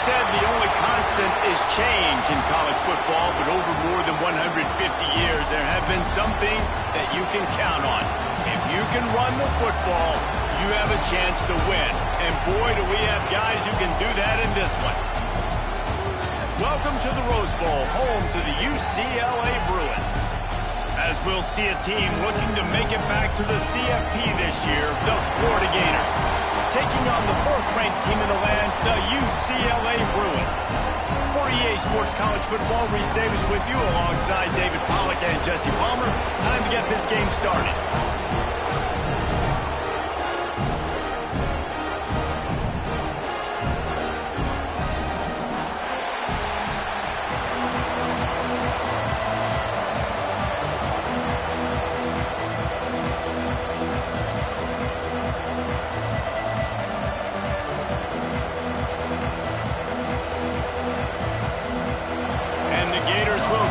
Said the only constant is change in college football, but over more than 150 years, there have been some things that you can count on. If you can run the football, you have a chance to win. And boy, do we have guys who can do that in this one. Welcome to the Rose Bowl, home to the UCLA Bruins. As we'll see a team looking to make it back to the CFP this year, the Florida Gators. Taking on the fourth-ranked team in the land, the UCLA Bruins. For EA Sports College Football, Reese Davis with you alongside David Pollack and Jesse Palmer. Time to get this game started.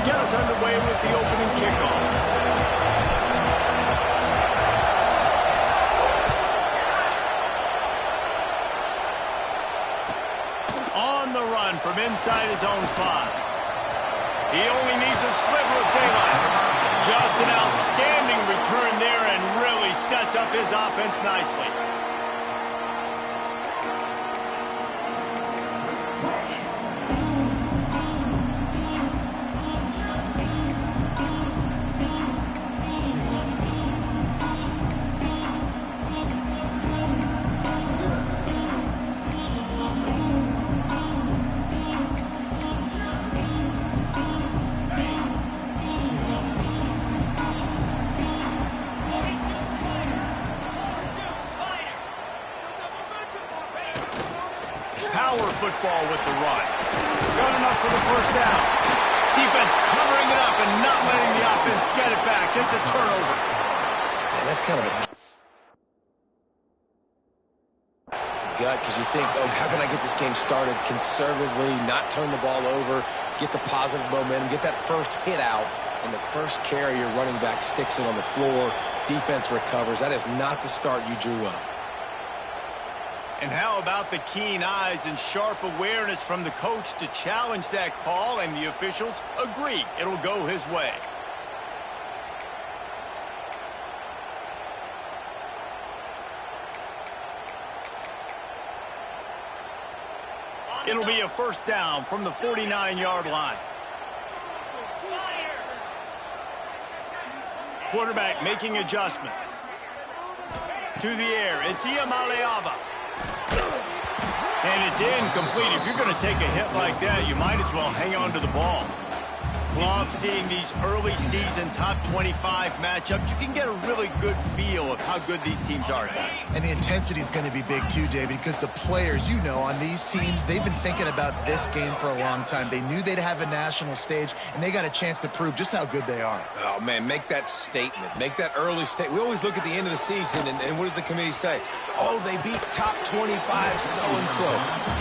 Get us underway with the opening kickoff. On the run from inside his own 5. He only needs a sliver of daylight. Just an outstanding return there and really sets up his offense nicely. Power football with the run. Got enough for the first down. Defense covering it up and not letting the offense get it back. It's a turnover. Man, that's kind of a gut because you think, oh, how can I get this game started conservatively, not turn the ball over, get the positive momentum, get that first hit out, and the first carry your running back sticks it on the floor. Defense recovers. That is not the start you drew up. And how about the keen eyes and sharp awareness from the coach to challenge that call, and the officials agree it'll go his way. It'll be a first down from the 49-yard line. Quarterback making adjustments. To the air, it's Iamaleava. And it's incomplete. If you're going to take a hit like that, you might as well hang on to the ball. Love seeing these early season top 25 matchups. You can get a really good feel of how good these teams are, guys. And the intensity is going to be big too, David, because the players, you know, on these teams, they've been thinking about this game for a long time. They knew they'd have a national stage, and they got a chance to prove just how good they are. Oh, man, make that statement. Make that early statement. We always look at the end of the season, and what does the committee say? Oh, they beat top 25 so-and-so.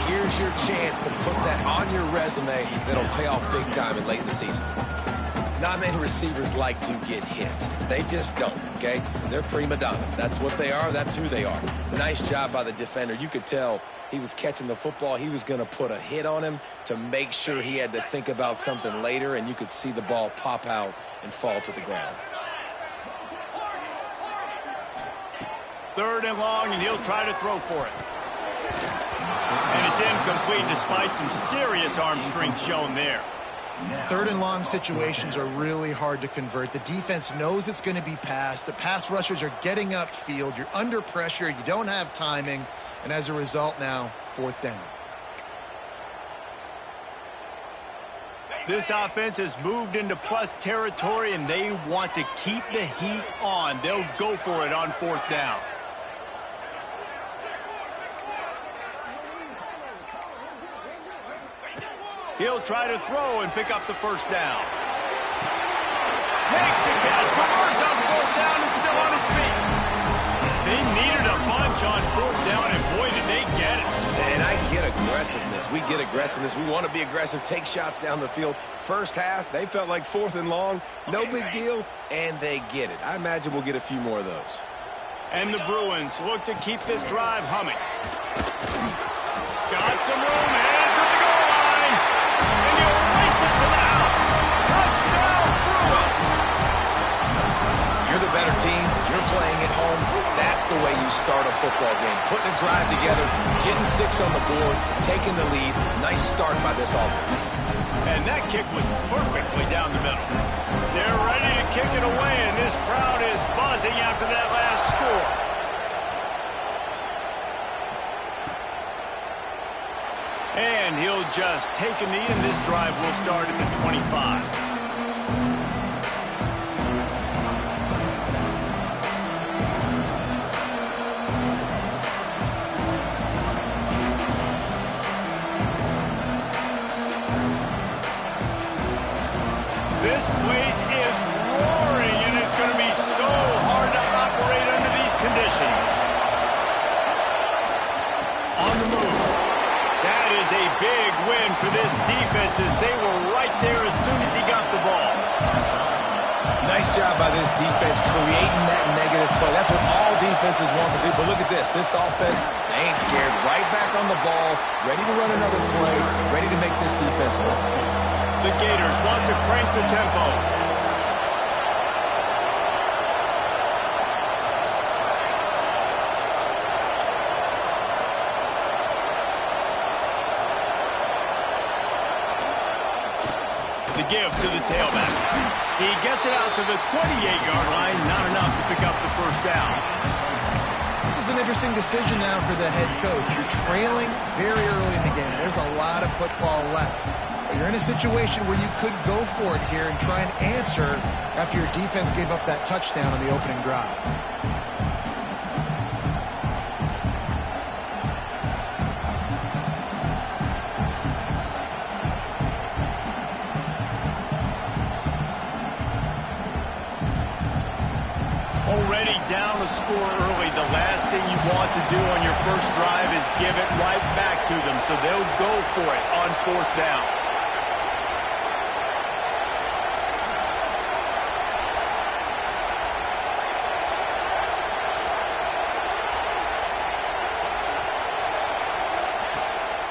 Here's your chance to put that on your resume that'll pay off big time in late in the season. Not many receivers like to get hit. They just don't, okay? They're prima donnas. That's what they are. That's who they are. Nice job by the defender. You could tell he was catching the football. He was going to put a hit on him to make sure he had to think about something later, and you could see the ball pop out and fall to the ground. 3rd and long, and he'll try to throw for it. And it's incomplete despite some serious arm strength shown there. 3rd and long situations are really hard to convert. The defense knows it's going to be passed. The pass rushers are getting upfield. You're under pressure. You don't have timing. And as a result now, 4th down. This offense has moved into plus territory, and they want to keep the heat on. They'll go for it on 4th down. He'll try to throw and pick up the first down. Makes the catch, converts on fourth down, and still on his feet. They needed a bunch on fourth down, and boy, did they get it. And I get aggressiveness. We get aggressiveness. We want to be aggressive, take shots down the field. First half, they felt like 4th and long. No big deal, and they get it. I imagine we'll get a few more of those. And the Bruins look to keep this drive humming. Got some room, headed to the goal line. And he'll race it to the house. Touchdown, Bruins. You're the better team. You're playing at home. That's the way you start a football game. Putting a drive together, getting 6 on the board, taking the lead. Nice start by this offense. And that kick was perfectly down the middle. They're ready to kick it away, and this crowd is buzzing after that last score. And he'll just take a knee, and this drive will start at the 25. This place is roaring, and it's going to be so hard to operate under these conditions. On the move. That is a big win for this defense as they were right there as soon as he got the ball. Nice job by this defense creating that negative play. That's what all defenses want to do. But look at this. This offense, they ain't scared. Right back on the ball, ready to run another play, ready to make this defense work. The Gators want to crank the tempo. The give to the tailback. He gets it out to the 28-yard line. Not enough to pick up the first down. This is an interesting decision now for the head coach. You're trailing very early in the game. There's a lot of football left. But you're in a situation where you could go for it here and try and answer after your defense gave up that touchdown on the opening drive. Already down a score early. The last thing you want to do on your first drive is give it right back to them. So they'll go for it on fourth down.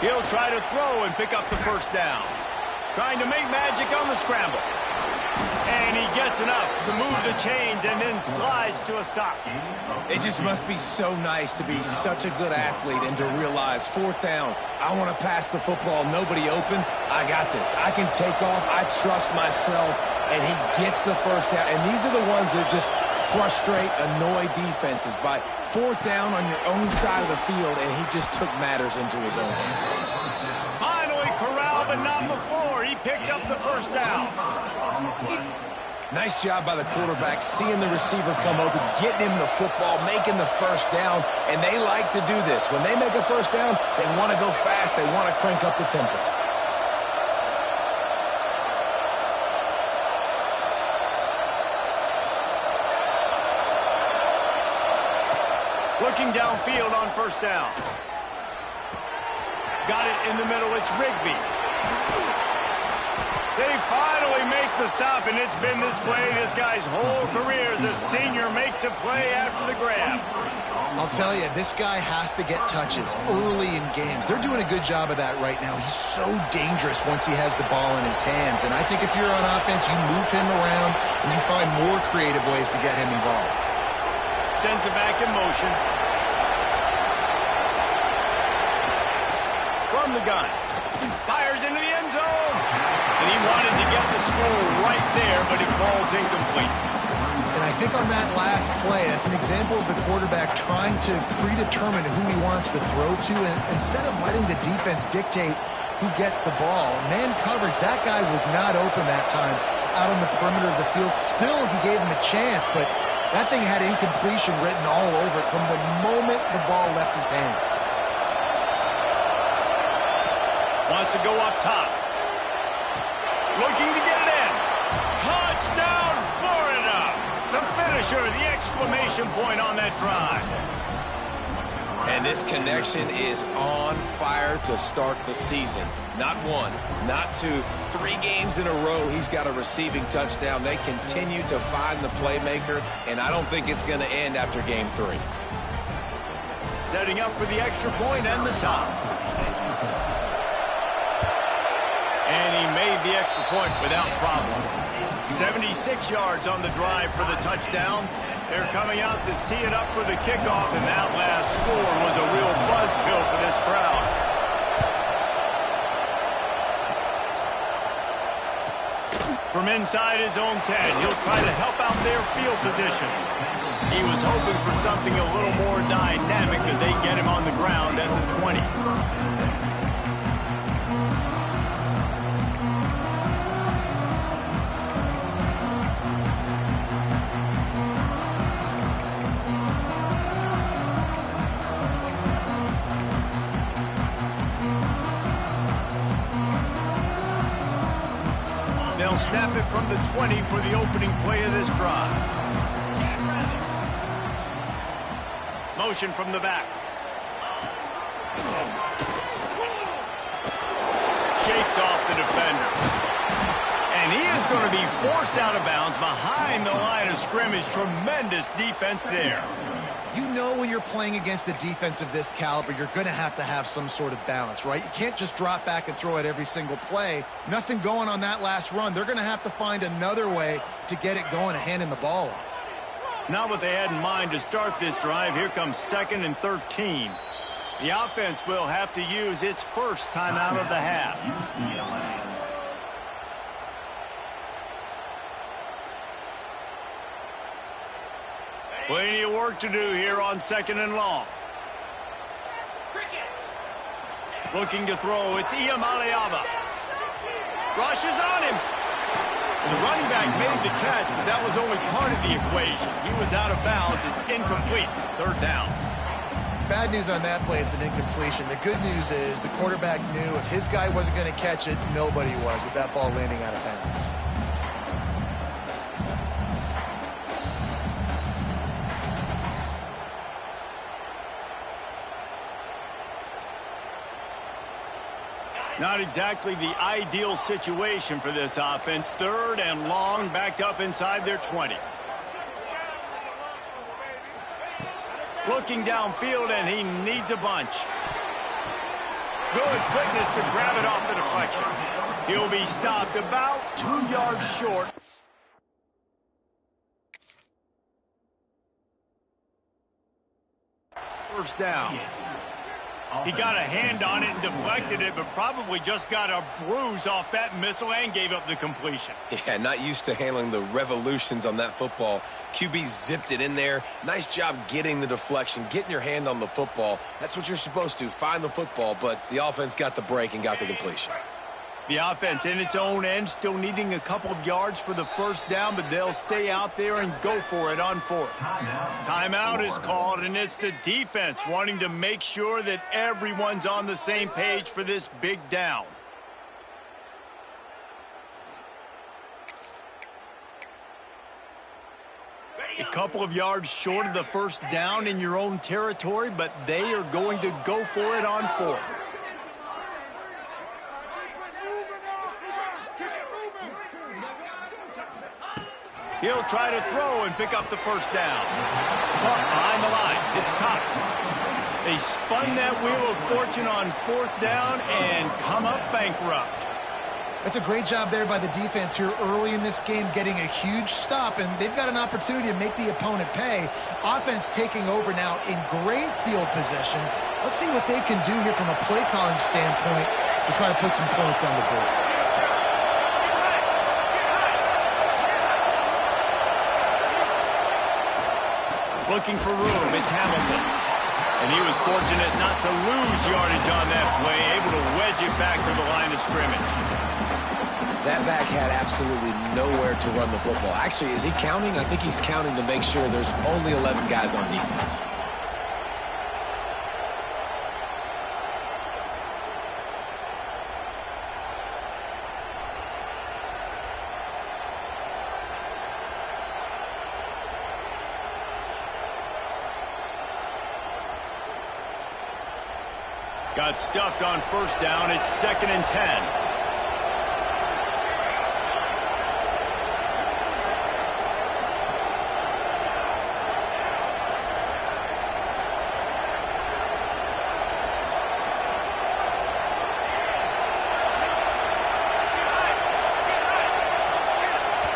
He'll try to throw and pick up the first down. Trying to make magic on the scramble. And he gets enough to move the chains and then slides to a stop. It just must be so nice to be such a good athlete and to realize fourth down, I want to pass the football, nobody open, I got this. I can take off, I trust myself, and he gets the first down. And these are the ones that just frustrate, annoy defenses by fourth down on your own side of the field, and he just took matters into his own hands. Finally corralled, but not before. He picked up the first down. Nice job by the quarterback, seeing the receiver come open, getting him the football, making the first down, and they like to do this. When they make a first down, they want to go fast, they want to crank up the tempo. Looking downfield on first down. Got it in the middle, it's Rigby. They finally make the stop, and it's been this way this guy's whole career as a senior makes a play after the grab. I'll tell you, this guy has to get touches early in games. They're doing a good job of that right now. He's so dangerous once he has the ball in his hands, and I think if you're on offense, you move him around, and you find more creative ways to get him involved. Sends it back in motion. From the gun. Fires into the end zone. And he wanted to get the score right there, but it falls incomplete. And I think on that last play, that's an example of the quarterback trying to predetermine who he wants to throw to, and instead of letting the defense dictate who gets the ball. Man coverage, that guy was not open that time out on the perimeter of the field. Still, he gave him a chance, but that thing had incompletion written all over it from the moment the ball left his hand. Wants to go up top. Looking to get it in. Touchdown, Florida! The finisher, the exclamation point on that drive. And this connection is on fire to start the season. Not one, not two, 3 games in a row he's got a receiving touchdown. They continue to find the playmaker, and I don't think it's going to end after game 3. Setting up for the extra point and the top. And he made the extra point without problem. 76 yards on the drive for the touchdown. They're coming out to tee it up for the kickoff, and that last score was a real buzzkill for this crowd. From inside his own 10, he'll try to help out their field position. He was hoping for something a little more dynamic, but they get him on the ground at the 20. They'll snap it from the 20 for the opening play of this drive. Motion from the back. Shakes off the defender. And he is going to be forced out of bounds behind the line of scrimmage. Tremendous defense there. You know when you're playing against a defense of this caliber, you're going to have some sort of balance, right? You can't just drop back and throw it every single play. Nothing going on that last run. They're going to have to find another way to get it going and handing the ball off. Not what they had in mind to start this drive. Here comes 2nd and 13. The offense will have to use its first timeout of the half. Plenty of work to do here on 2nd and long. Looking to throw, it's Iamaleava. Rushes on him. The running back made the catch, but that was only part of the equation. He was out of bounds. It's incomplete. 3rd down. Bad news on that play, it's an incompletion. The good news is the quarterback knew if his guy wasn't going to catch it, nobody was with that ball landing out of bounds. Not exactly the ideal situation for this offense. 3rd and long, backed up inside their 20. Looking downfield, and he needs a bunch. Good quickness to grab it off the deflection. He'll be stopped about 2 yards short. First down. He got a hand on it and deflected it, but probably just got a bruise off that missile and gave up the completion. Yeah, not used to handling the revolutions on that football. QB zipped it in there. Nice job getting the deflection, getting your hand on the football. That's what you're supposed to, find the football, but the offense got the break and got the completion. The offense in its own end still needing a couple of yards for the first down, but they'll stay out there and go for it on 4th. Timeout is called, and it's the defense wanting to make sure that everyone's on the same page for this big down. A couple of yards short of the first down in your own territory, but they are going to go for it on 4th. He'll try to throw and pick up the first down. Caught behind the line. It's Cox. They spun that wheel of fortune on 4th down and come up bankrupt. That's a great job there by the defense here early in this game, getting a huge stop, and they've got an opportunity to make the opponent pay. Offense taking over now in great field position. Let's see what they can do here from a play calling standpoint to try to put some points on the board. Looking for room, it's Hamilton. And he was fortunate not to lose yardage on that play, able to wedge it back to the line of scrimmage. That back had absolutely nowhere to run the football. Actually, is he counting? I think he's counting to make sure there's only 11 guys on defense. Got stuffed on first down. It's 2nd and 10.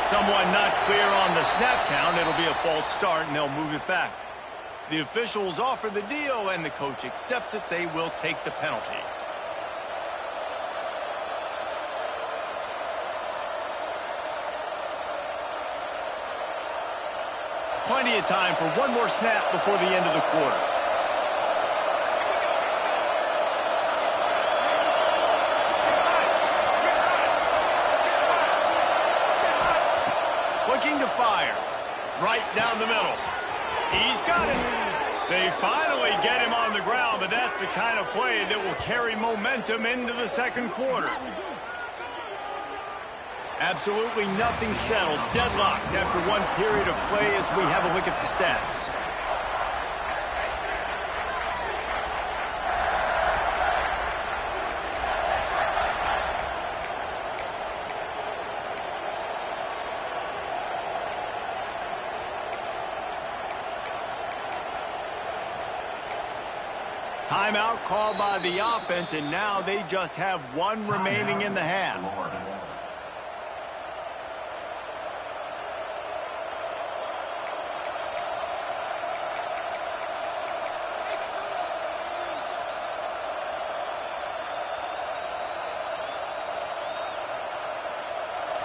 Someone not clear on the snap count. It'll be a false start, and they'll move it back. The officials offer the deal, and the coach accepts it. They will take the penalty. Plenty of time for one more snap before the end of the quarter. Looking to fire. Right down the middle. He's got it. They finally get him on the ground, but that's the kind of play that will carry momentum into the second quarter. Absolutely nothing settled. Deadlocked after one period of play as we have a look at the stats. Timeout called by the offense, and now they just have one remaining in the half.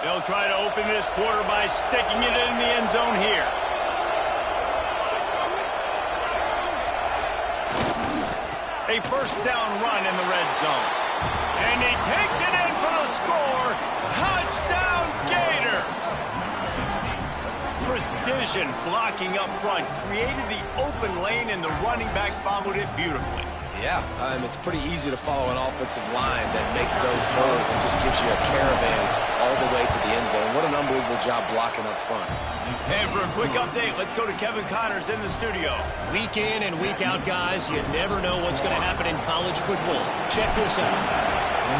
They'll try to open this quarter by sticking it in the end zone here. A first down run in the red zone. And he takes it in for the score. Touchdown, Gators! Precision blocking up front. Created the open lane, and the running back followed it beautifully. Yeah, it's pretty easy to follow an offensive line that makes those holes and just gives you a caravan all the way to the end zone. What an unbelievable job blocking up front. And for a quick update, let's go to Kevin Connors in the studio. Week in and week out, guys, you never know what's going to happen in college football. Check this out.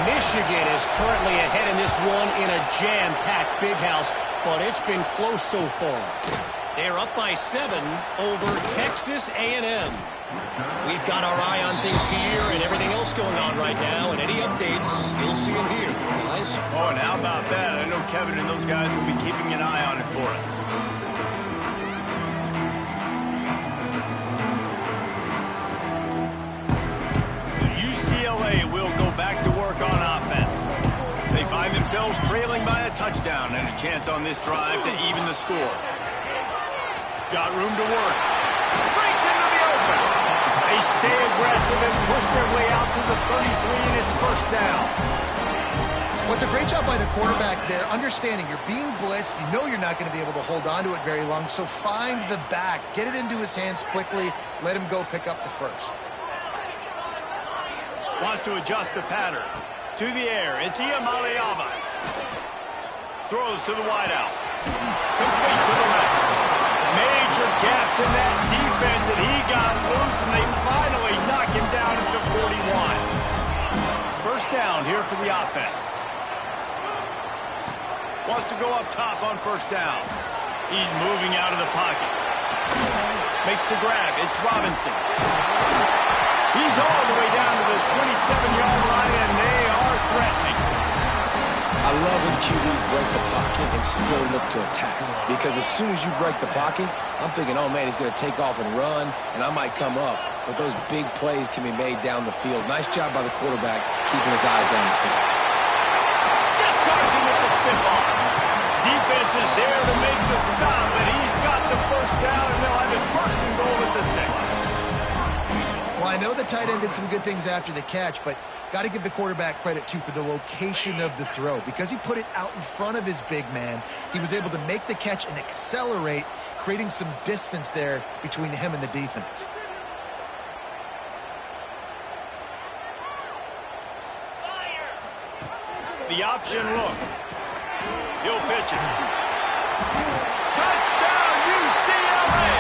Michigan is currently ahead in this one in a jam-packed big house, but it's been close so far. They're up by 7 over Texas A&M. We've got our eye on things here and everything else going on right now, and any updates, you'll see them here, guys. Oh, and how about that? I know Kevin and those guys will be keeping an eye on it for us. UCLA will go back to work on offense. They find themselves trailing by a touchdown and a chance on this drive to even the score. Got room to work. Breaks into the open. They stay aggressive and push their way out to the 33, and it's first down. Well, it's a great job by the quarterback there, understanding you're being blitzed. You know you're not going to be able to hold on to it very long, so find the back. Get it into his hands quickly. Let him go pick up the first. Wants to adjust the pattern. To the air, it's Iamaleava. Throws to the wideout. Complete to the left. Major gaps in that defense, and he got loose, and they finally knock him down at the 41. First down here for the offense. Wants to go up top on first down. He's moving out of the pocket. Makes the grab. It's Robinson. He's all the way down to the 27-yard line, and they are threatening. I love when QBs break the pocket and still look to attack. Because as soon as you break the pocket, I'm thinking, oh, man, he's going to take off and run, and I might come up. But those big plays can be made down the field. Nice job by the quarterback keeping his eyes down the field. Discards him with the stiff arm. Defense is there to make the stop, and he's got the first down, and they'll have it first and goal at the 6. Well, I know the tight end did some good things after the catch, but got to give the quarterback credit, too, for the location of the throw. Because he put it out in front of his big man, he was able to make the catch and accelerate, creating some distance there between him and the defense. The option look. He'll pitch it. Touchdown, UCLA!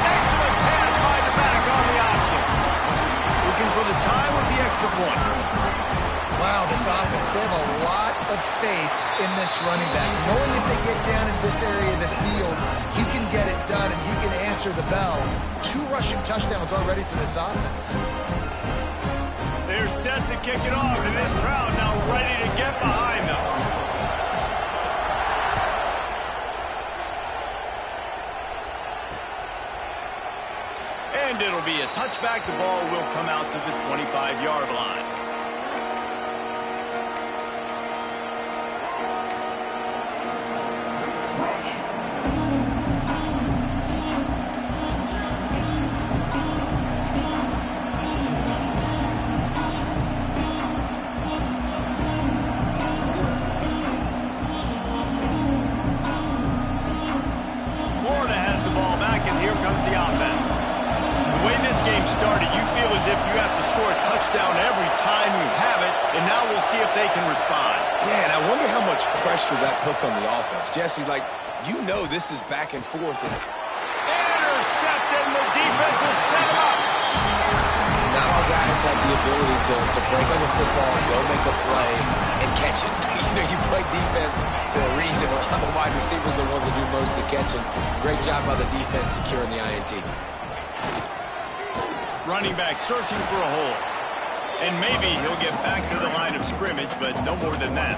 Excellent pass by the back on the option. We looking for the tie with the extra point. Wow, this offense, they have a lot of faith in this running back. Knowing if they get down in this area of the field, he can get it done and he can answer the bell. 2 rushing touchdowns already for this offense. They're set to kick it off, and this crowd now ready to get behind them. And it'll be a touchback. The ball will come out to the 25-yard line. Florida has the ball back, and here comes the offense. The way this game started, you feel as if you have to score a touchdown every time you have it, and now we'll see if they can respond. Yeah, and I wonder how much pressure that puts on the offense. Jesse, like, you know this is back and forth. Intercepted, and the defense is set up. Now our guys have the ability to break on the football and go make a play and catch it. You know, you play defense for a reason. A lot of the wide receivers are the ones that do most of the catching. Great job by the defense securing the INT. Running back searching for a hole. And maybe he'll get back to the line of scrimmage, but no more than that.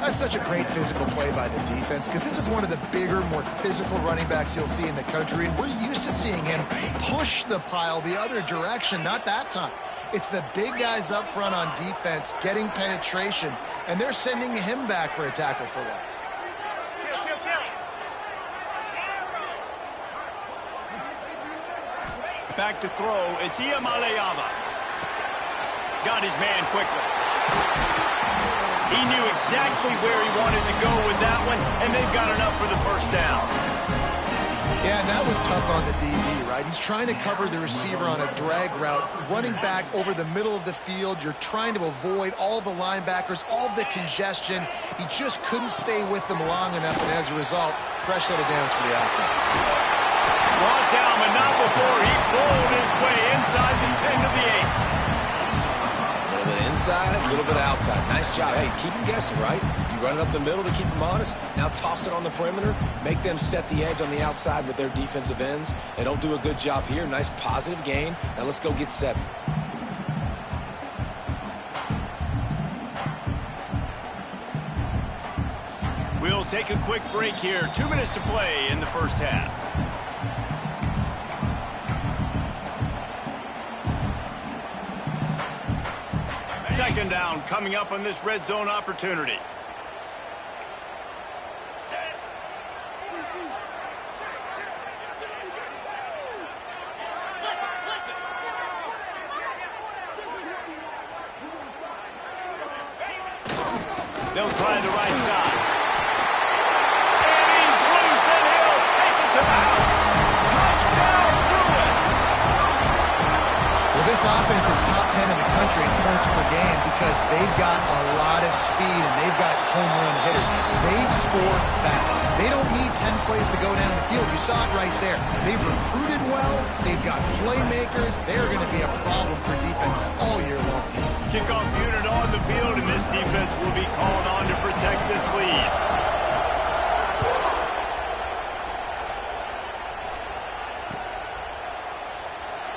That's such a great physical play by the defense because this is one of the bigger, more physical running backs you'll see in the country, and we're used to seeing him push the pile the other direction. Not that time. It's the big guys up front on defense getting penetration, and they're sending him back for a tackle for loss. Back to throw. It's Iamaleava. Got his man quickly. He knew exactly where he wanted to go with that one, and they've got enough for the first down. Yeah, and that was tough on the DB, right? He's trying to cover the receiver on a drag route, running back over the middle of the field. You're trying to avoid all the linebackers, all of the congestion. He just couldn't stay with them long enough, and as a result, fresh set of downs for the offense. Brought down, but not before he bowled his way inside the 10 to the 8. A little bit inside, a little bit outside. Nice job. Hey, keep them guessing, right? You run it up the middle to keep them honest. Now toss it on the perimeter. Make them set the edge on the outside with their defensive ends. They don't do a good job here. Nice positive gain. Now let's go get 7. We'll take a quick break here. 2 minutes to play in the first half. Second down coming up on this red zone opportunity. They'll try the right side. And he's loose, and he'll take it to the house. Touchdown, Bruins! Well, this offense is top 10 in the country in points per game because they've got a lot of speed and they've got home run hitters. They score fast. They don't need 10 plays to go down the field. You saw it right there. They've recruited well. They've got playmakers. They're going to be a problem for defenses all year long. Kickoff unit on the field, and this defense will be called on to protect this lead.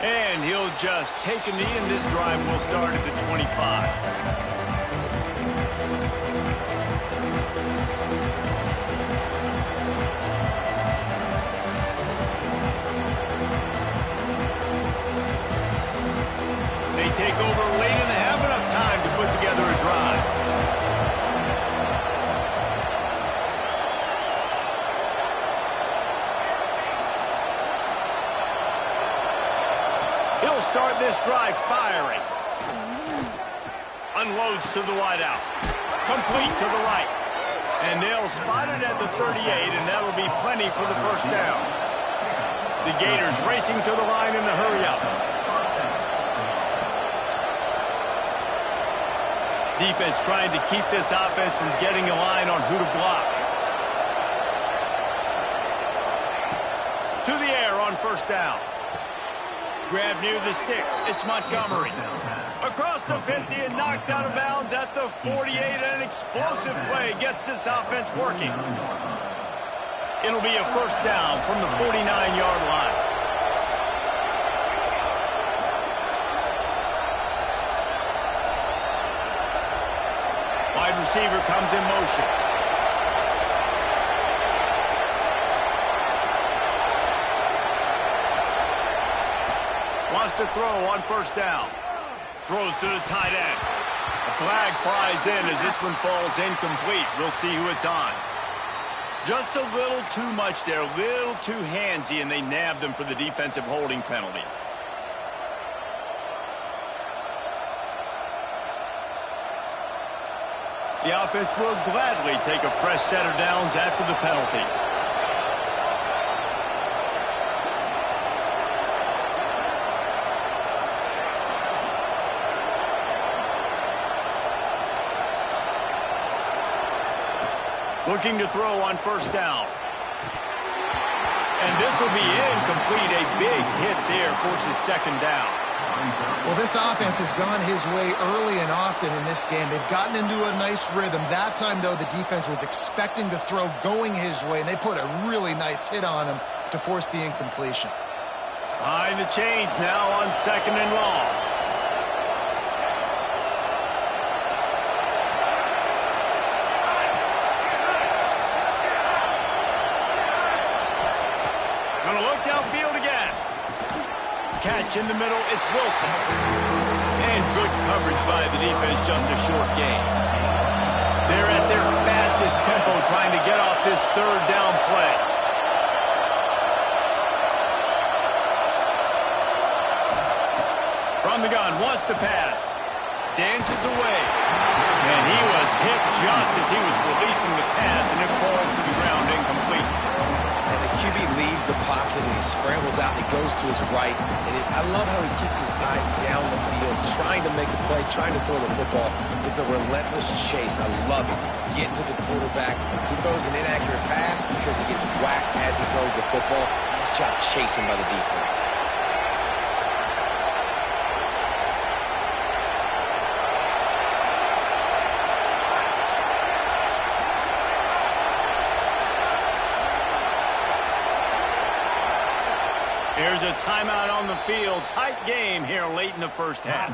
And he'll just take a knee, and this drive will start at the 25. They take over late and have enough time to put together a drive. He'll start this drive firing. Unloads to the wideout. Complete to the right. And they'll spot it at the 38, and that'll be plenty for the first down. The Gators racing to the line in the hurry-up. Defense trying to keep this offense from getting a line on who to block. To the air on first down. Grab near the sticks. It's Montgomery. Across the 50 and knocked out of bounds at the 48. An explosive play gets this offense working. It'll be a first down from the 49-yard line. Wide receiver comes in motion. Wants to throw on first down. Throws to the tight end. A flag flies in as this one falls incomplete. We'll see who it's on. Just a little too much there, a little too handsy, and they nabbed them for the defensive holding penalty. The offense will gladly take a fresh set of downs after the penalty. Looking to throw on first down. And this will be incomplete. A big hit there forces second down. Well, this offense has gone his way early and often in this game. They've gotten into a nice rhythm. That time, though, the defense was expecting the throw going his way, and they put a really nice hit on him to force the incompletion. Behind the chains now on second and long. Gonna look downfield again. Catch in the middle, it's Wilson. And good coverage by the defense, just a short gain. They're at their fastest tempo trying to get off this third down play. From the gun, wants to pass. Dances away. And he was hit just as he was releasing the pass, and it falls to the ground incomplete. And the QB leaves the pocket and he scrambles out and he goes to his right. And I love how he keeps his eyes down the field, trying to make a play, trying to throw the football with the relentless chase. I love it. Getting to the quarterback. He throws an inaccurate pass because he gets whacked as he throws the football. Nice job chasing by the defense. There's a timeout on the field. Tight game here late in the first half.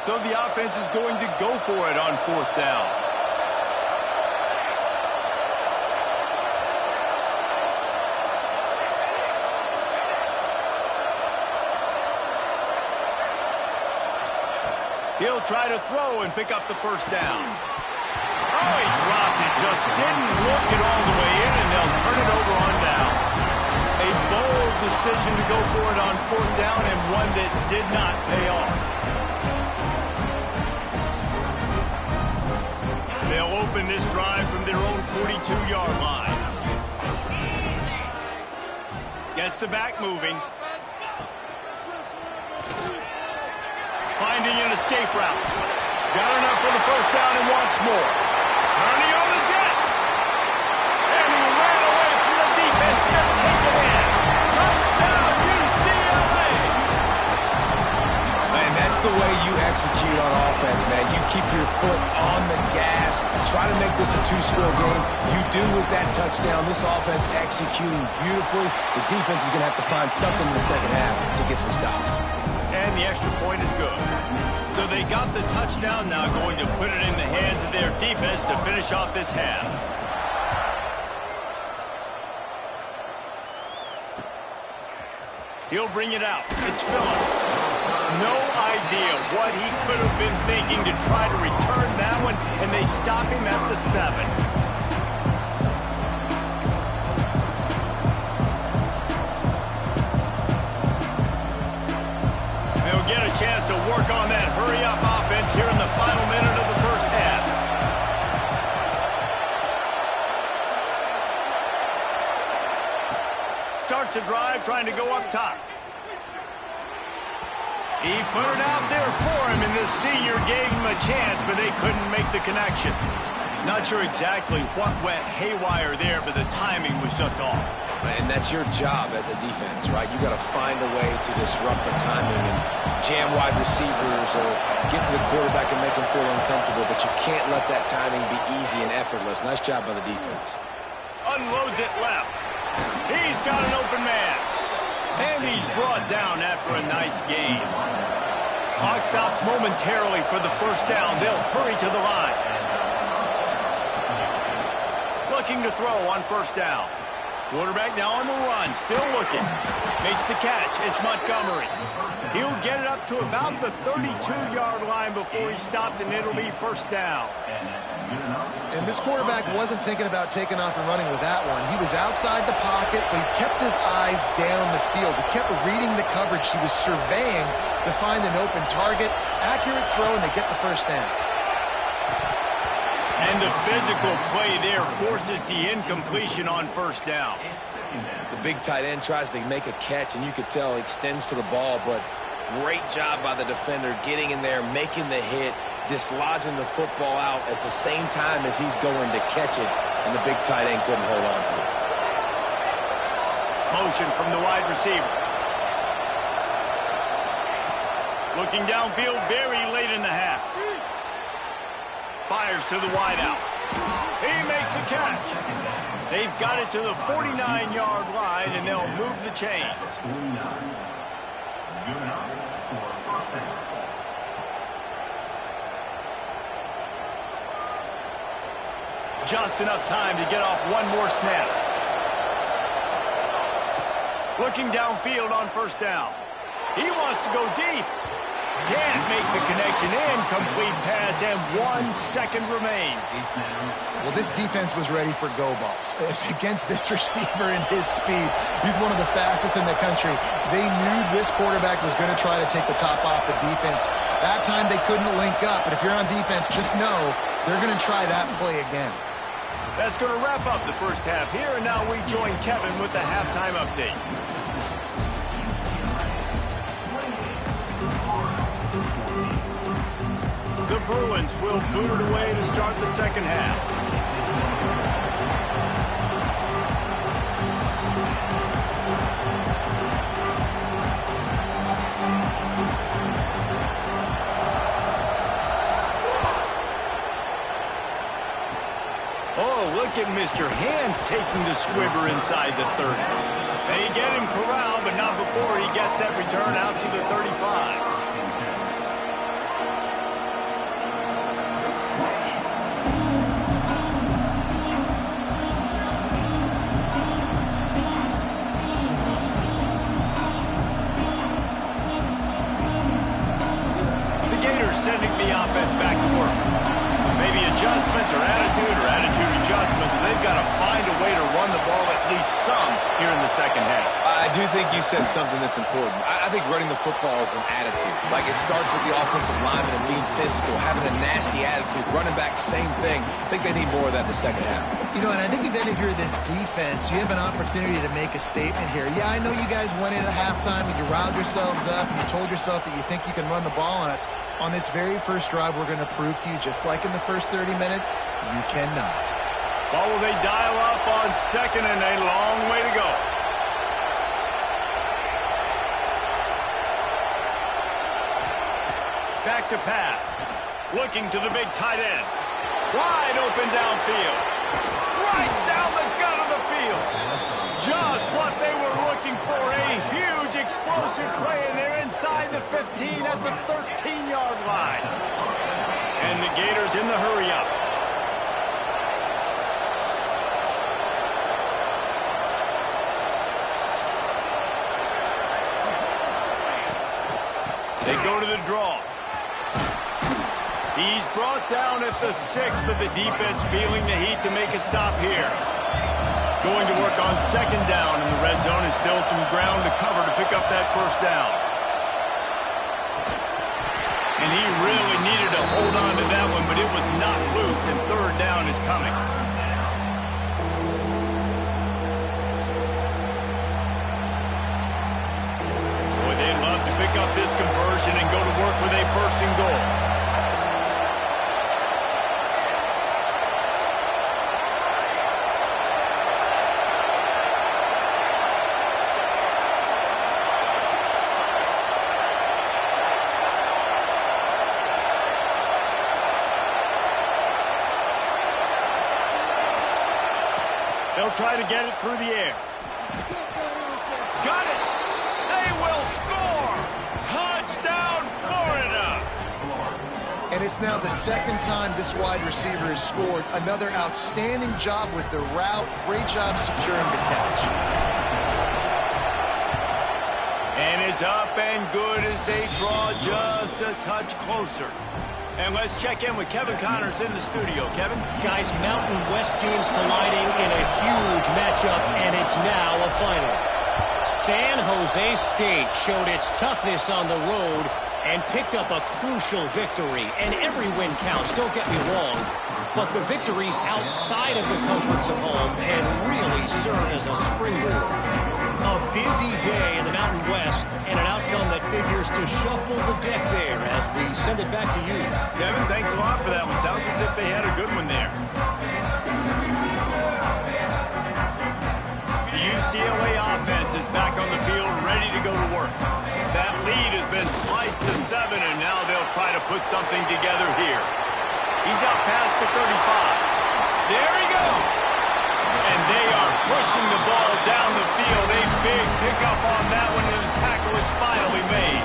So the offense is going to go for it on fourth down. He'll try to throw and pick up the first down. Oh, he dropped it. Just didn't look it all the way in, and they'll turn it over on downs. A bold decision to go for it on fourth down, and one that did not pay off. They'll open this drive from their own 42-yard line. Gets the back moving. Finding an escape route. Got enough for the first down and wants more. Turning on the Jets. And he ran away from the defense to take it in. Touchdown, UCLA. Man, that's the way you execute on offense, man. You keep your foot on the gas. Try to make this a two-score game. You do with that touchdown. This offense executing beautifully. The defense is going to have to find something in the second half to get some stops. And the extra point is good. So they got the touchdown, now going to put it in the hands of their defense to finish off this half. He'll bring it out. It's Phillips. No idea what he could have been thinking to try to return that one, and they stop him at the 7. Get a chance to work on that hurry-up offense here in the final minute of the first half. starts a drive trying to go up top. He put it out there for him, and the senior gave him a chance, but they couldn't make the connection. Not sure exactly what went haywire there, but the timing was just off. And that's your job as a defense, right? You got to find a way to disrupt the timing and jam wide receivers or get to the quarterback and make him feel uncomfortable, but you can't let that timing be easy and effortless. Nice job by the defense. Unloads it left. He's got an open man. And he's brought down after a nice gain. Clock stops momentarily for the first down. They'll hurry to the line. Looking to throw on first down. Quarterback now on the run, still looking. Makes the catch. It's Montgomery. He'll get it up to about the 32-yard line before he stopped, and it'll be first down. And this quarterback wasn't thinking about taking off and running with that one. He was outside the pocket, but he kept his eyes down the field. He kept reading the coverage. He was surveying to find an open target. Accurate throw, and they get the first down. And the physical play there forces the incompletion on first down. The big tight end tries to make a catch, and you could tell he extends for the ball, but great job by the defender getting in there, making the hit, dislodging the football out at the same time as he's going to catch it, and the big tight end couldn't hold on to it. Motion from the wide receiver. Looking downfield very late in the half. Fires to the wideout. He makes a catch. They've got it to the 49-yard line, and they'll move the chains. Just enough time to get off one more snap. Looking downfield on first down. He wants to go deep. Can't make the connection. Incomplete pass, and 1 second remains. Well, this defense was ready for go balls. Against this receiver and his speed, he's one of the fastest in the country. They knew this quarterback was going to try to take the top off the defense. That time they couldn't link up, but if you're on defense, just know they're going to try that play again. That's going to wrap up the first half here, and now we join Kevin with the halftime update. The Bruins will boot it away to start the second half. Oh, look at Mr. Hands taking the squibber inside the 30. They get him corralled, but not before he gets that return out to the 35. Sending the offense back to work. Maybe adjustments or attitude adjustments. They've got to find a way to run the ball at least some here in the second half. I do think you said something that's important. I think running the football is an attitude. Like, it starts with the offensive lineman and being physical, having a nasty attitude. Running back, same thing. I think they need more of that in the second half. You know, and I think if you're this defense, you have an opportunity to make a statement here. Yeah, I know you guys went in at halftime and you riled yourselves up and you told yourself that you think you can run the ball on us. On this very first drive, we're going to prove to you, just like in the first 30 minutes, you cannot. Well, will they dial up on second, and a long way to go. Back to pass. Looking to the big tight end. Wide open downfield. Right down the gut of the field. Just what they were looking for. A huge explosive play, and they're inside the 15 at the 13-yard line. And the Gators in the hurry-up. They go to the draw. He's brought down at the 6, but the defense feeling the heat to make a stop here. Going to work on second down in the red zone, and still some ground to cover to pick up that first down. And he really needed to hold on to that one, but it was not loose, and third down is coming. up this conversion and go to work with a first and goal. They'll try to get it through the air. Got it! They will score! Touchdown, Florida! And it's now the second time this wide receiver has scored. Another outstanding job with the route. Great job securing the catch. And it's up and good as they draw just a touch closer. And let's check in with Kevin Connors in the studio. Kevin? Guys, Mountain West teams colliding in a huge matchup, and it's now a final. San Jose State showed its toughness on the road and picked up a crucial victory. And every win counts, don't get me wrong. But the victories outside of the comforts of home can really serve as a springboard. A busy day in the Mountain West and an outcome that figures to shuffle the deck there as we send it back to you. Kevin, thanks a lot for that one. Sounds as if they had a good one there. The UCLA offense is back on the field, ready to go to work. That lead has been sliced to 7, and now they'll try to put something together here. He's out past the 35. There he goes. And they are pushing the ball down the field. A big pickup on that one, and the tackle is finally made.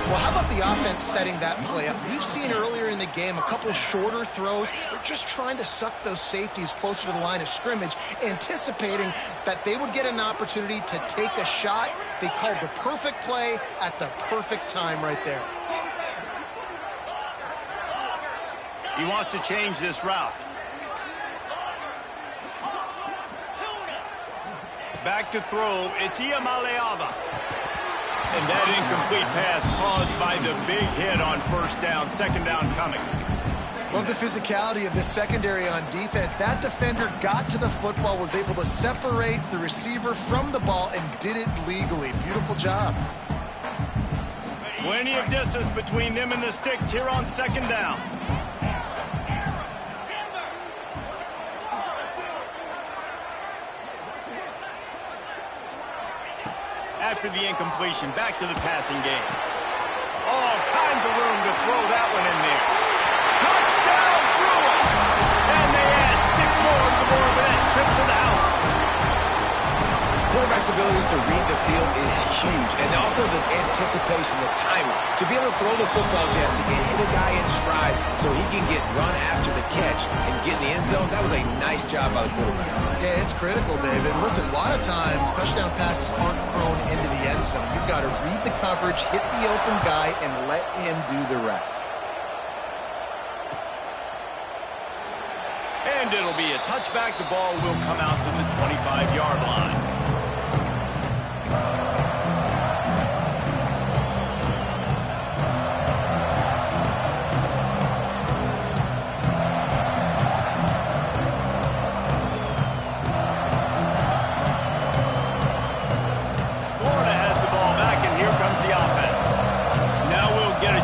Well, how about the offense setting that play up? We've seen earlier in the game a couple shorter throws. They're just trying to suck those safeties closer to the line of scrimmage, anticipating that they would get an opportunity to take a shot. They called the perfect play at the perfect time right there. He wants to change this route. Back to throw, it's Iamaleava. And that incomplete pass caused by the big hit on first down, second down coming. Love the physicality of this secondary on defense. That defender got to the football, was able to separate the receiver from the ball, and did it legally. Beautiful job. Plenty of distance between them and the sticks here on second down. After the incompletion, back to the passing game. All kinds of room to throw that one in there. Touchdown, Bruins! And they add 6 more to the board with that trip to the house. Quarterback's abilities to read the field is huge, and also the anticipation, the timing. To be able to throw the football, Jesse, and hit a guy in stride so he can get run after the catch and get in the end zone, that was a nice job by the quarterback. Yeah, it's critical, David. Listen, a lot of times touchdown passes aren't thrown into the end zone. You've got to read the coverage, hit the open guy, and let him do the rest. And it'll be a touchback. The ball will come out to the 25-yard line.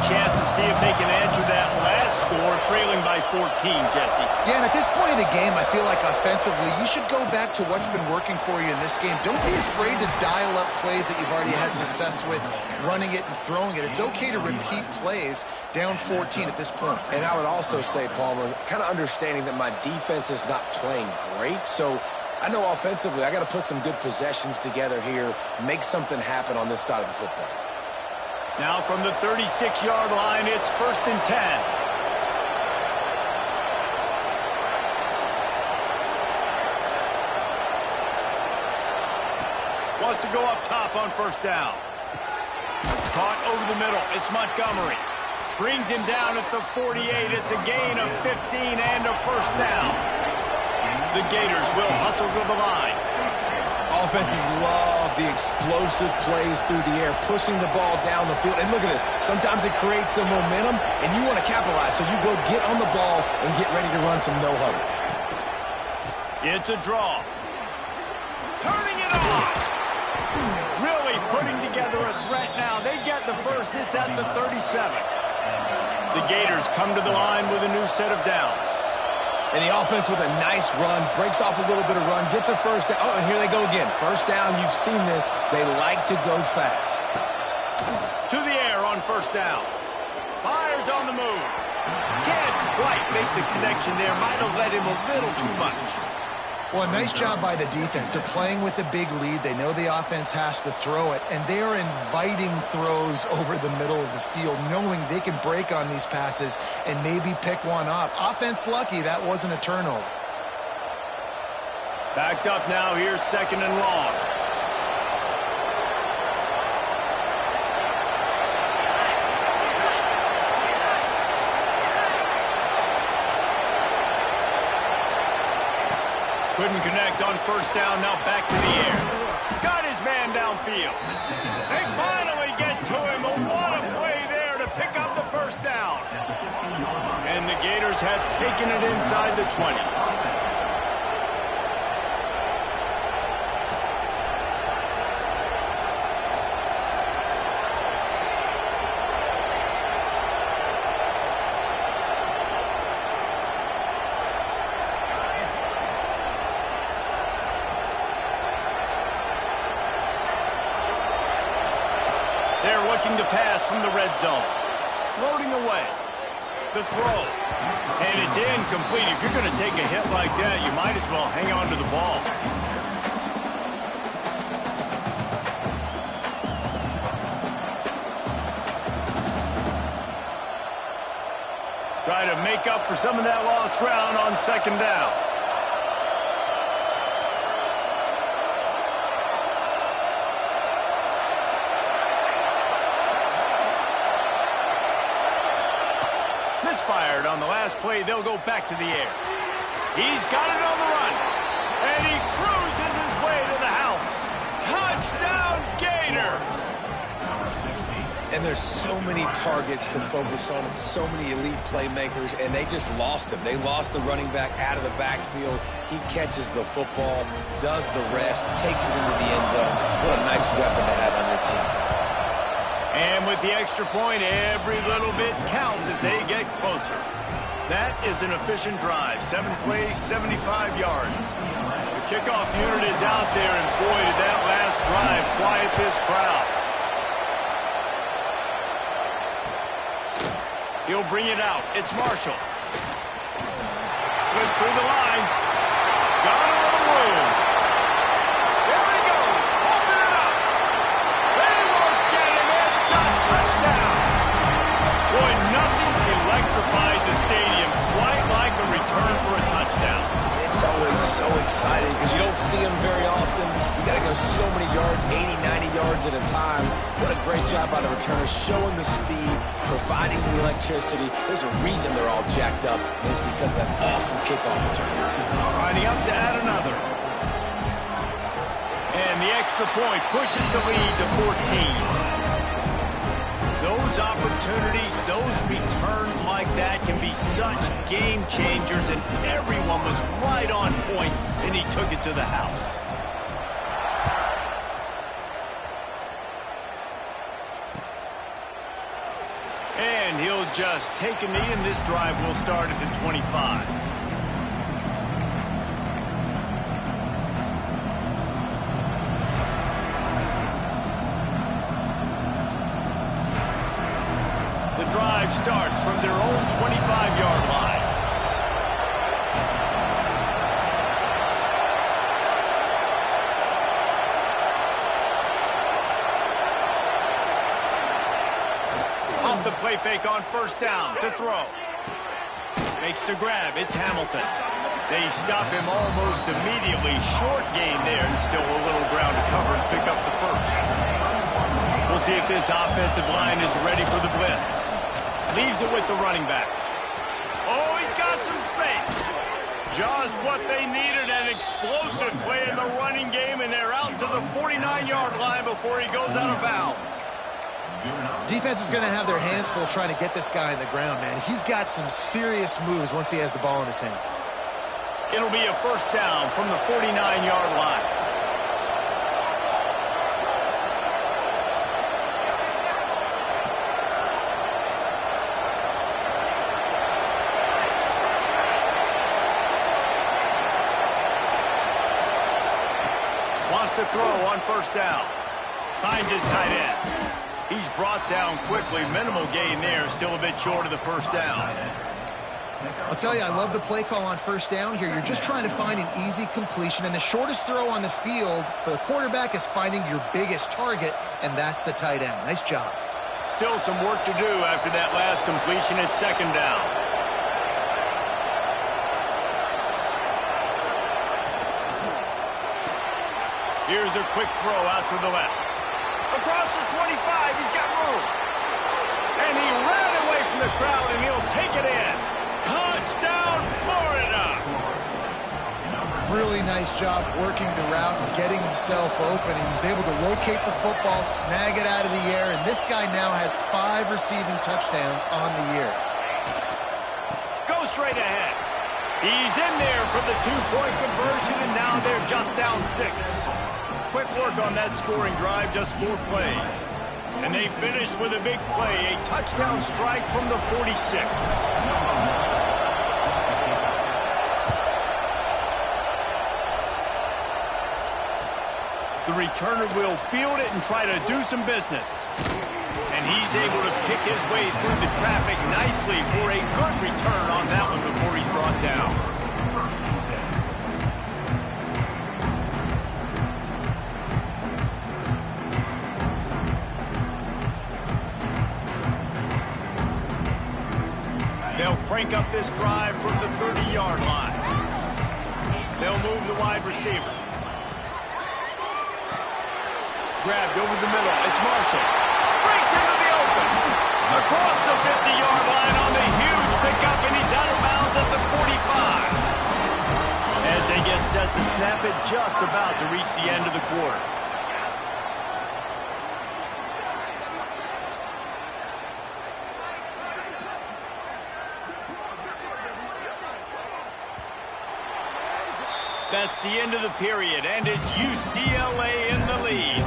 Chance to see if they can answer that last score, trailing by 14, Jesse. Yeah, and at this point of the game, I feel like offensively, you should go back to what's been working for you in this game. Don't be afraid to dial up plays that you've already had success with, running it and throwing it. It's okay to repeat plays down 14 at this point. And I would also say, Palmer, kind of understanding that my defense is not playing great, so I know offensively I got to put some good possessions together here, make something happen on this side of the football. Now from the 36-yard line, it's 1st and 10. Wants to go up top on first down. Caught over the middle. It's Montgomery. Brings him down at the 48. It's a gain of 15 and a first down. The Gators will hustle to the line. Offenses love the explosive plays through the air, pushing the ball down the field. And look at this. Sometimes it creates some momentum, and you want to capitalize. So you go get on the ball and get ready to run some no-huddle. It's a draw. Turning it on. Really putting together a threat now. They first. It's at the 37. The Gators come to the line with a new set of downs. And the offense with a nice run, breaks off a little bit of run, gets a first down. Oh, and here they go again. First down, you've seen this. They like to go fast. To the air on first down. Fires on the move. Can't quite make the connection there. Might have led him a little too much. Well, nice job by the defense. They're playing with a big lead. They know the offense has to throw it, and they are inviting throws over the middle of the field, knowing they can break on these passes and maybe pick one off. Offense lucky that wasn't a turnover. Backed up now. Here's second and long. Couldn't connect on first down, now back to the air. Got his man downfield. They finally get to him. What a play there to pick up the first down. And the Gators have taken it inside the 20. They're looking to pass from the red zone. Floating away. The throw. And it's incomplete. If you're going to take a hit like that, you might as well hang on to the ball. Try to make up for some of that lost ground on second down. Misfired on the last play. They'll go back to the air. He's got it on the run. And he cruises his way to the house. Touchdown, Gators! And there's so many targets to focus on and so many elite playmakers, and they just lost him. They lost the running back out of the backfield. He catches the football, does the rest, takes it into the end zone. What a nice weapon to have on your team. And with the extra point, every little bit counts as they get closer. That is an efficient drive. 7 plays, 75 yards. The kickoff unit is out there, and boy, did that last drive quiet this crowd. He'll bring it out. It's Marshall. Slips through the line. Got a little room. There he goes. Open it up. They won't get him. It's a touchdown. Boy, nothing electrifies a stadium quite like a return for a touchdown. It's always so exciting because you don't see them very often. You got to go so many yards, 80, 90 yards at a time. What a great job by the returners, showing the speed, providing the electricity. There's a reason they're all jacked up, and it's because of that awesome kickoff return. Lining up to add another. And the extra point pushes the lead to 14. Those opportunities, those returns like that can be such game changers, and everyone was right on point, and he took it to the house. And he'll just take a knee, and this drive will start at the 25. The drive starts from their own 25-yard line. Off the play fake on first down to throw. Makes the grab. It's Hamilton. They stop him almost immediately. Short gain there, and still a little ground to cover and pick up the first. We'll see if this offensive line is ready for the blitz. Leaves it with the running back. Oh, he's got some space. Just what they needed, an explosive play in the running game, and they're out to the 49-yard line before he goes out of bounds. Defense is going to have their hands full trying to get this guy on the ground, man. He's got some serious moves once he has the ball in his hands. It'll be a first down from the 49-yard line. first down. Finds his tight end. He's brought down quickly. Minimal gain there. Still a bit short of the first down. I'll tell you, I love the play call on first down here. You're just trying to find an easy completion, and the shortest throw on the field for the quarterback is finding your biggest target, and that's the tight end. Nice job. Still some work to do after that last completion at second down. Here's a quick throw out to the left. Across the 25, he's got room. And he ran away from the crowd, and he'll take it in. Touchdown, Florida! Really nice job working the route and getting himself open. He was able to locate the football, snag it out of the air, and this guy now has 5 receiving touchdowns on the year. Go straight ahead. He's in there for the 2-point conversion, and now they're just down 6. Quick work on that scoring drive, just 4 plays. And they finish with a big play, a touchdown strike from the 46. The returner will field it and try to do some business. And he's able to pick his way through the traffic nicely for a good return on that one before he's brought down. They'll crank up this drive from the 30-yard line. They'll move the wide receiver. Grabbed over the middle. It's Marshall. Breaks into the open. Across the 50-yard line on the huge pickup, and he's out of bounds at the 45. As they get set to snap it, just about to reach the end of the quarter. That's the end of the period, and it's UCLA in the lead.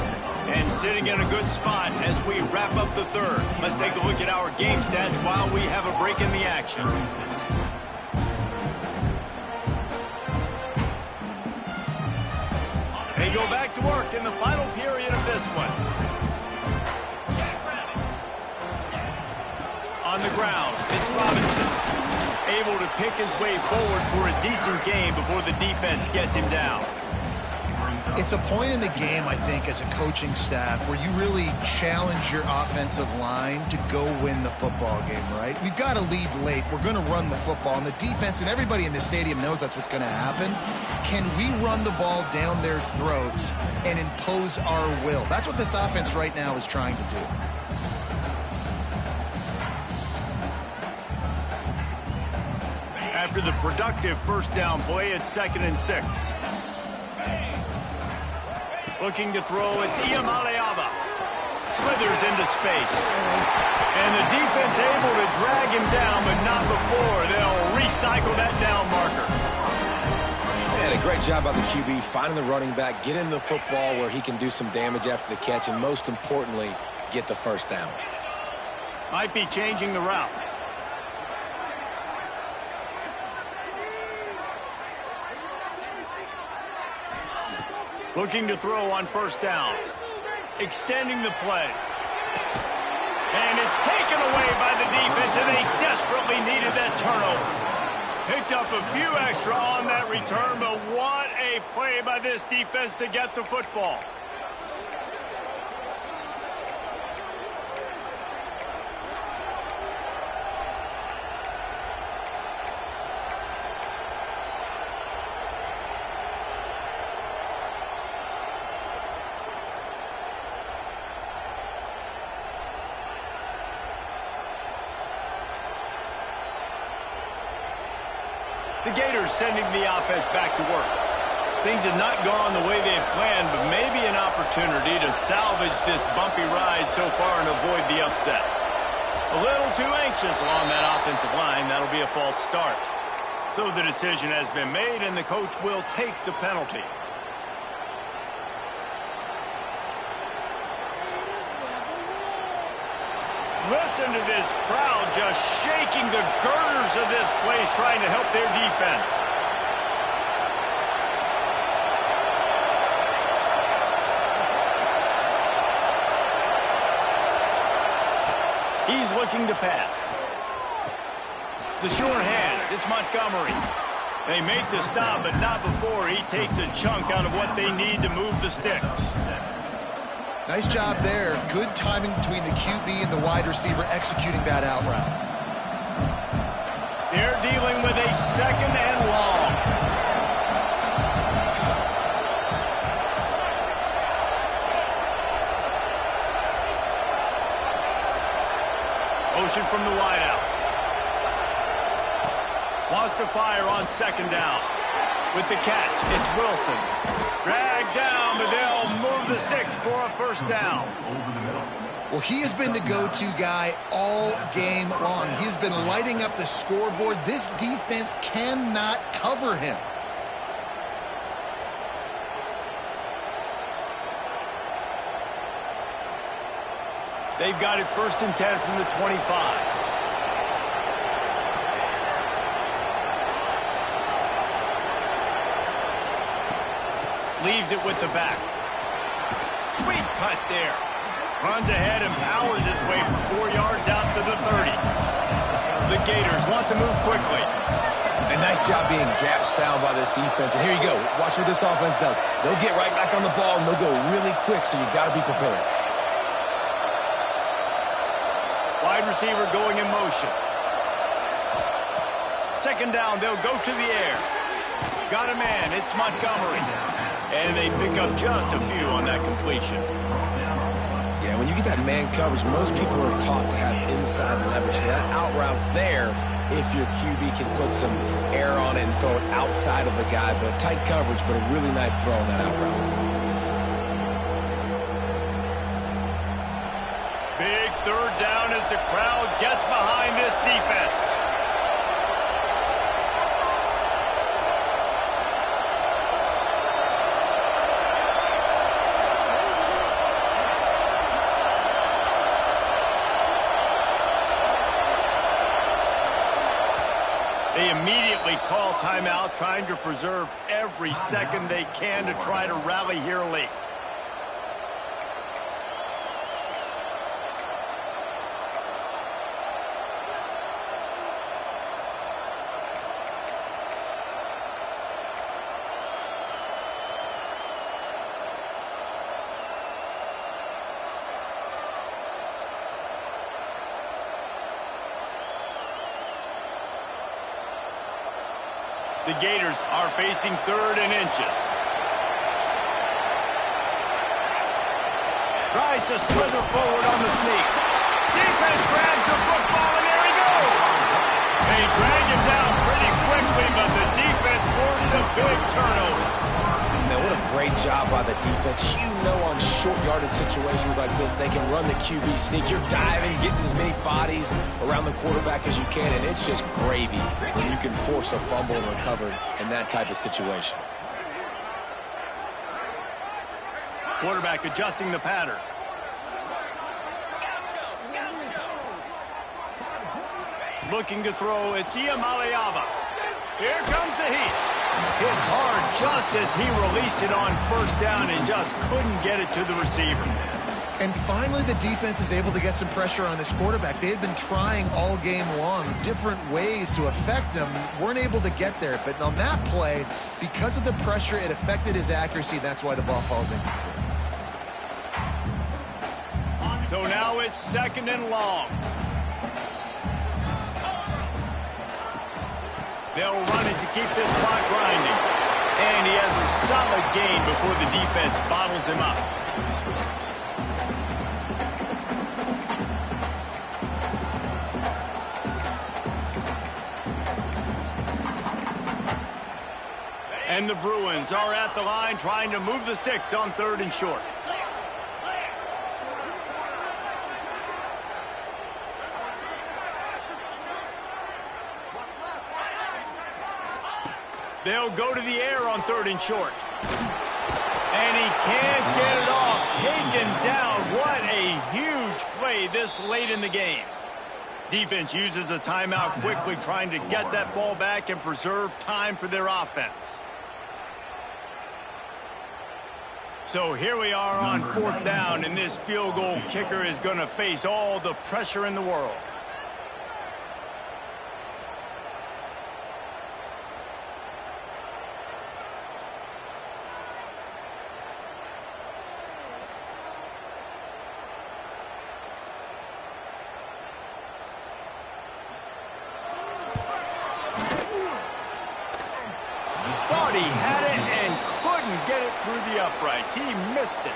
And sitting in a good spot as we wrap up the third. Let's take a look at our game stats while we have a break in the action. They go back to work in the final period of this one. On the ground, it's Robinson. Able to pick his way forward for a decent game before the defense gets him down. It's a point in the game, I think, as a coaching staff where you really challenge your offensive line to go win the football game, right? We've got to lead late. We're going to run the football, and the defense and everybody in the stadium knows that's what's going to happen. Can we run the ball down their throats and impose our will? That's what this offense right now is trying to do. After the productive first down play, it's 2nd and 6. Looking to throw, it's Iamaleava. Slithers into space. And the defense able to drag him down, but not before. They'll recycle that down marker. They had a great job by the QB, finding the running back, getting the football where he can do some damage after the catch, and most importantly, get the first down. Might be changing the route. Looking to throw on first down. Extending the play. And it's taken away by the defense, and they desperately needed that turnover. Picked up a few extra on that return, but what a play by this defense to get the football. The Gators sending the offense back to work. Things have not gone the way they had planned, but maybe an opportunity to salvage this bumpy ride so far and avoid the upset. A little too anxious along that offensive line. That'll be a false start. So the decision has been made, and the coach will take the penalty. Listen to this crowd just shaking the girders of this place, trying to help their defense. He's looking to pass. The sure hands. It's Montgomery. They make the stop, but not before he takes a chunk out of what they need to move the sticks. Nice job there. Good timing between the QB and the wide receiver executing that out route. They're dealing with a 2nd and long. Motion from the wideout. Wants to fire on 2nd down. With the catch, it's Wilson. Dragged down, but they'll move the sticks for a 1st down. Well, he has been the go-to guy all game long. He's been lighting up the scoreboard. This defense cannot cover him. They've got it 1st and 10 from the 25. Leaves it with the back. Sweet cut there. Runs ahead and powers his way for 4 yards out to the 30. The Gators want to move quickly. A nice job being gap sound by this defense. And here you go. Watch what this offense does. They'll get right back on the ball, and they'll go really quick, so you got to be prepared. Wide receiver going in motion. 2nd down, they'll go to the air. Got a man, it's Montgomery. And they pick up just a few on that completion. Yeah, when you get that man coverage, most people are taught to have inside leverage. So that out route's there if your QB can put some air on it and throw it outside of the guy. But tight coverage, but a really nice throw on that out route. Big 3rd down as the crowd gets behind this defense. They immediately call timeout, trying to preserve every second they can to try to rally here late. The Gators are facing 3rd and inches. Tries to slither forward on the sneak. Defense grabs the football, and there he goes. They drag him down pretty quickly, but the defense forced a big turnover. Man, what a great job by the defense. You know, on short yardage situations like this, they can run the QB sneak. You're diving, getting as many bodies around the quarterback as you can, and it's just gravy when you can force a fumble and recover in that type of situation. Quarterback adjusting the pattern. Looking to throw, it's Iamaleava. Here comes the heat. Hit hard just as he released it on 1st down and just couldn't get it to the receiver. And finally, the defense is able to get some pressure on this quarterback. They had been trying all game long different ways to affect him, weren't able to get there. But on that play, because of the pressure, it affected his accuracy. That's why the ball falls incomplete. So now it's 2nd and long. They'll run it to keep this clock grinding. And he has a solid gain before the defense bottles him up. And the Bruins are at the line trying to move the sticks on 3rd and short. They'll go to the air on 3rd and short. And he can't get it off. Taken down. What a huge play this late in the game. Defense uses a timeout quickly, trying to get that ball back and preserve time for their offense. So here we are on 4th down, and this field goal kicker is going to face all the pressure in the world. Thought he had it and couldn't get it through the uprights. He missed it.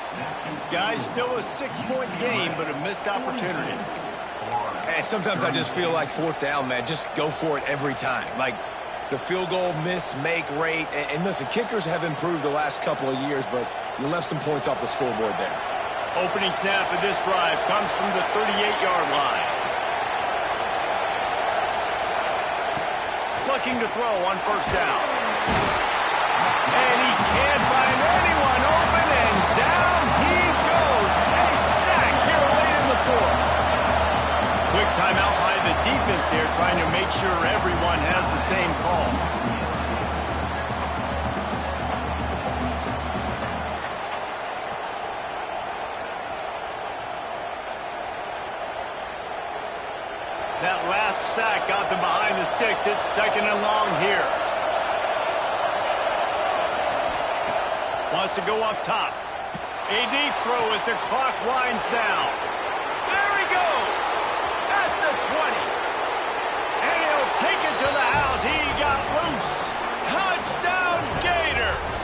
Guys, still a 6-point game, but a missed opportunity. And sometimes I just feel like 4th down, man, just go for it every time. Like the field goal miss, make rate. And listen, kickers have improved the last couple of years, but you left some points off the scoreboard there. Opening snap of this drive comes from the 38-yard line. Looking to throw on 1st down. And he can't find anyone open, and down he goes. A sack here late in the 4th. Quick timeout by the defense here, trying to make sure everyone has the same call. That last sack got them behind the sticks. It's 2nd and long here. Wants to go up top. A deep throw as the clock winds down. There he goes. At the 20. And he'll take it to the house. He got loose. Touchdown, Gators.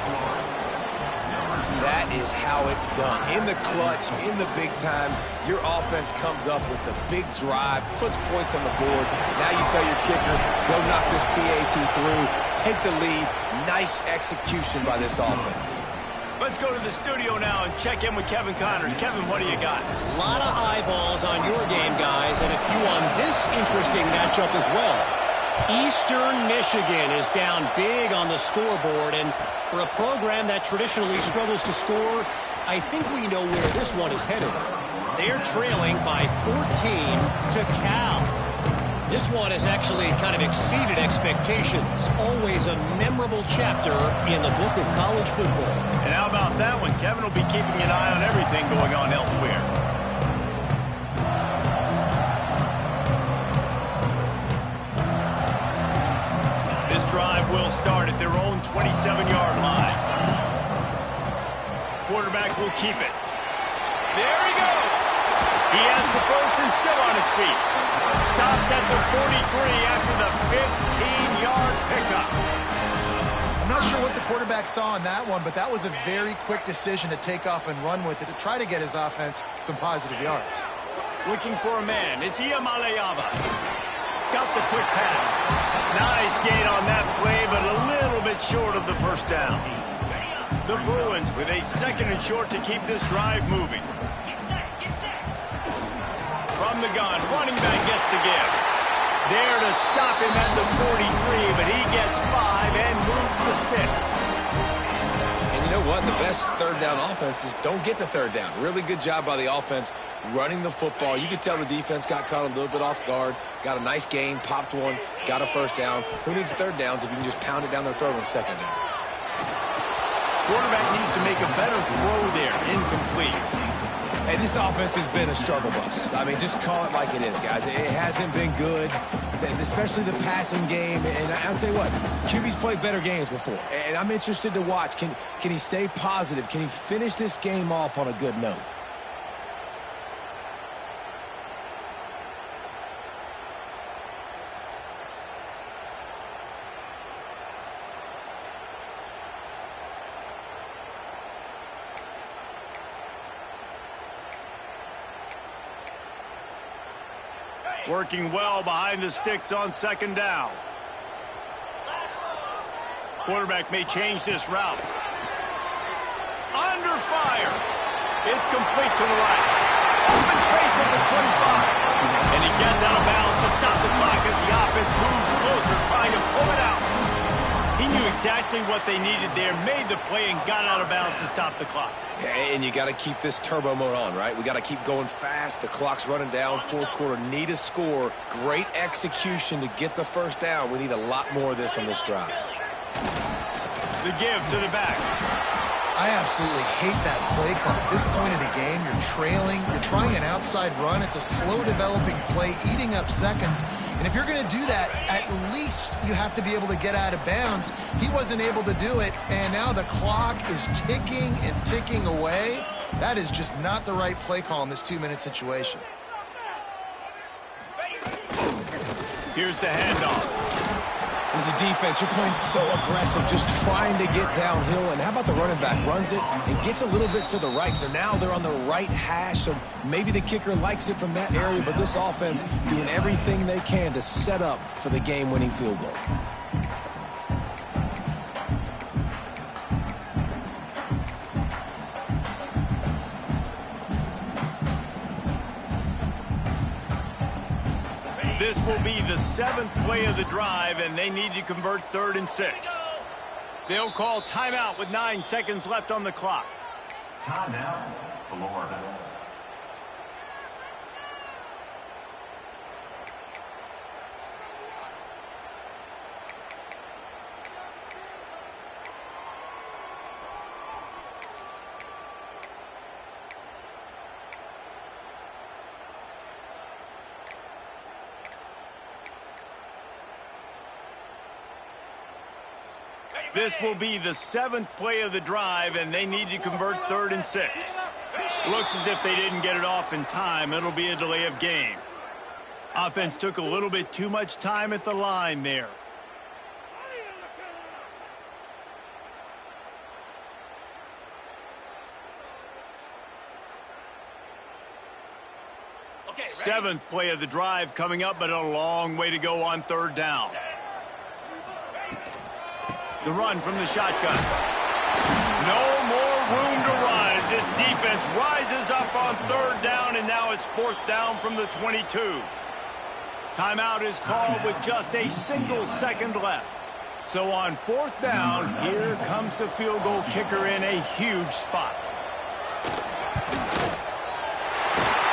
That is how it's done. In the clutch, in the big time, your offense comes up with the big drive, puts points on the board. Now you tell your kicker, go knock this PAT through, take the lead. Nice execution by this offense. Let's go to the studio now and check in with Kevin Connors. Kevin, what do you got? A lot of eyeballs on your game, guys, and a few on this interesting matchup as well. Eastern Michigan is down big on the scoreboard, and for a program that traditionally struggles to score, I think we know where this one is headed. They're trailing by 14 to Cal. This one has actually kind of exceeded expectations. Always a memorable chapter in the book of college football. And how about that one? Kevin will be keeping an eye on everything going on elsewhere. This drive will start at their own 27-yard line. Quarterback will keep it. There he goes. He has the first and still on his feet. Stopped at the 43 after the 15-yard pickup. I'm not sure what the quarterback saw on that one, but that was a very quick decision to take off and run with it to try to get his offense some positive yards. Looking for a man. It's Iamaleava. Got the quick pass. Nice gain on that play, but a little bit short of the 1st down. The Bruins with a 2nd and short to keep this drive moving. From the gun, running back gets to give. There to stop him at the 43, but he gets 5 and moves the sticks. And you know what? The best 3rd down offenses don't get to 3rd down. Really good job by the offense running the football. You could tell the defense got caught a little bit off guard, got a nice gain, popped one, got a 1st down. Who needs 3rd downs if you can just pound it down their throat on 2nd down? Quarterback needs to make a better throw there. Incomplete. And this offense has been a struggle bus. I mean, just call it like it is, guys. It hasn't been good, especially the passing game. And I'll tell you what, QB's played better games before. And I'm interested to watch. Can he stay positive? Can he finish this game off on a good note? Working well behind the sticks on 2nd down. Quarterback may change this route. Under fire. It's complete to the right. Open space at the 25. And he gets out of bounds to stop the clock as the offense moves closer, trying to pull it out. He knew exactly what they needed there, made the play, and got out of bounds to stop the clock. And you got to keep this turbo mode on, right? We got to keep going fast. The clock's running down. 4th quarter, need a score. Great execution to get the 1st down. We need a lot more of this on this drive. The give to the back. I absolutely hate that play call. At this point of the game, you're trailing, you're trying an outside run. It's a slow developing play, eating up seconds. And if you're going to do that, at least you have to be able to get out of bounds. He wasn't able to do it, and now the clock is ticking and ticking away. That is just not the right play call in this 2-minute situation. Here's the handoff. As a defense, you're playing so aggressive, just trying to get downhill. And how about the running back? Runs it and gets a little bit to the right. So now they're on the right hash. So maybe the kicker likes it from that area. But this offense doing everything they can to set up for the game-winning field goal. This will be the 7th play of the drive, and they need to convert 3rd and 6. They'll call timeout with 9 seconds left on the clock. Timeout, Florida. This will be the 7th play of the drive, and they need to convert 3rd and 6. Looks as if they didn't get it off in time. It'll be a delay of game. Offense took a little bit too much time at the line there. Okay, 7th play of the drive coming up, but a long way to go on 3rd down. The run from the shotgun. No more room to run as this defense rises up on 3rd down, and now it's 4th down from the 22. Timeout is called with just a single second left. So on 4th down, here comes the field goal kicker in a huge spot.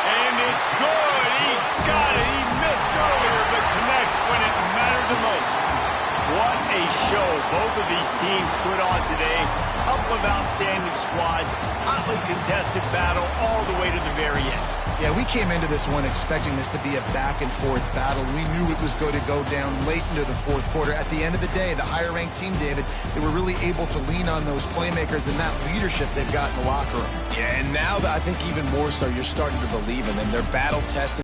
And it's good. He got it. He missed earlier, but connects when it mattered the most. What a show both of these teams put on today. Couple of outstanding squads, hotly contested battle all the way to the very end. Yeah, we came into this one expecting this to be a back-and-forth battle. We knew it was going to go down late into the 4th quarter. At the end of the day, the higher-ranked team, David, they were really able to lean on those playmakers and that leadership they've got in the locker room. Yeah, and now that I think even more so, you're starting to believe in them. They're battle-tested.